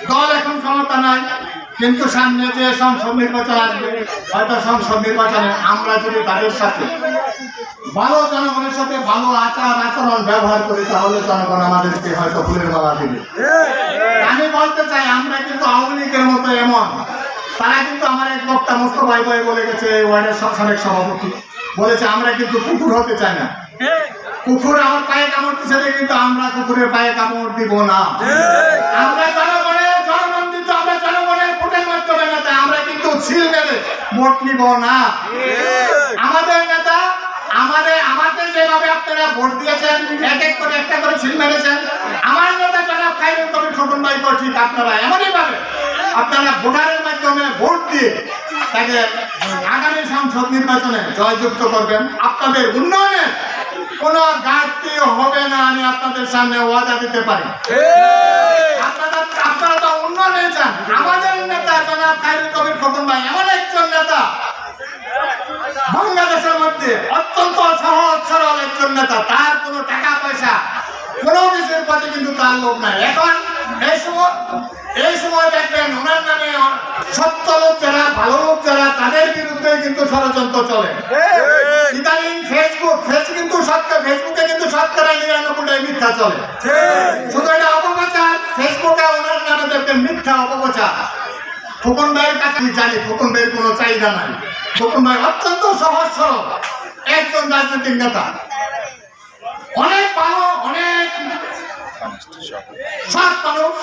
দল এখন ক্ষমতা নাই, কিন্তু সামনে যে সংসদ নির্বাচন আসবে, হয়তো সংসদ নির্বাচনে আমরা যদি তাদের সাথে ভালো, জনগণের সাথে ভালো আচার আচরণ ব্যবহার করি, তাহলে জনগণ আমাদেরকে হয়তো ফুলের মালা দিবে। আমি বলতে চাই, আমরা কিন্তু আওয়ামী লীগের মতো এমন, তারা কিন্তু আমার এক বক্তা মোস্তফা ভাই বলে গেছে, ওয়ার্ডের সাবেক সভাপতি বলেছে, আমরা কিন্তু কুকুর হতে চাই না। কুকুর আমার পায়ে কামড় দিচ্ছে, কিন্তু আমরা কুকুরের পায়ে কামড় দিব না। আমরা জনগণের জনমন্দিত, আমরা জনগণের ভোটের মাধ্যমে নেতা, আমরা কিন্তু ছিল মেরে ভোট নিব না। আমাদের নেতা আমাদের যেভাবে আপনারা ভোট দিয়েছেন, এক এক করে একটা করে ছিল মেরেছেন, আমার নেতা জনাব খায়রুল কবির খোকন ভাইকে ঠিক আপনারা এমনই ভাবে আপনারা ভোটারের মাধ্যমে ভোট দিয়ে তাকে আগামী সংসদ নির্বাচনে জয়যুক্ত করবেন। আপনাদের উন্নয়নে কোনো ঘাটতি হবে না, আমি আপনাদের সামনে ওয়াদা দিতে পারি। আপনারা তো উন্নয়নে চান। আমাদের নেতা জনাব খায়রুল কবির খোকন ভাই এমন একজন নেতা, বাংলাদেশের মধ্যে অত্যন্ত সহজ সরল একজন নেতা, তার কোনো টাকা পয়সা কোনো কিছুর প্রতি কিন্তু তার লোক নাই। এখন এই সময় দেখবেন ওনার নামে সত্য লোক যারা, ভালো লোক যারা, তাদের বিরুদ্ধে কিন্তু ষড়যন্ত্র চলে। ইদানিং ফেসবুকে কিন্তু শতকরা 99 মিথ্যা চলে। শুধু এটা অপপ্রচার, ফেসবুকে ওনার নামে দেখবেন মিথ্যা অপপ্রচার। খোকন ভাইয়ের কাছে আমি জানি খোকন ভাইয়ের কোনো চাহিদা নাই। খোকন ভাই অত্যন্ত সহজ সরল একজন রাজনৈতিক নেতা, অনেক ভালো, অনেক সৎ মানুষ।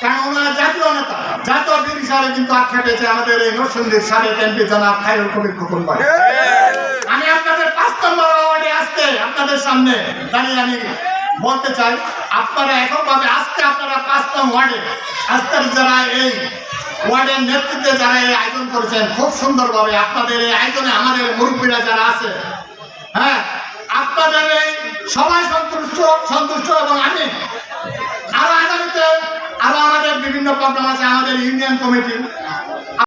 কারণ ওনার জাতীয় নেতা, জাতীয় বীর হিসাবে কিন্তু আখ্যা পেয়েছে আমাদের এই নরসিংদীর সাবেক এমপি জনাব খায়রুল কবির খোকন ভাই। আমি আপনাদের 5 নম্বর ওয়ার্ডে আজকে আপনাদের সামনে দাঁড়িয়ে আমি বলতে চাই, আপনারা এককভাবে আজকে আপনারা 5 নং ওয়ার্ডে আজকের যারা এই ওয়ার্ডের নেতৃত্বে যারা এই আয়োজন করেছেন, খুব সুন্দরভাবে আপনাদের এই আয়োজনে আমাদের মুরব্বীরা যারা আছে, হ্যাঁ, আপনাদের এই সবাই সন্তুষ্ট এবং আমি আরো আগামীতে আরো আমাদের বিভিন্ন প্রোগ্রাম আছে। আমাদের ইউনিয়ন কমিটি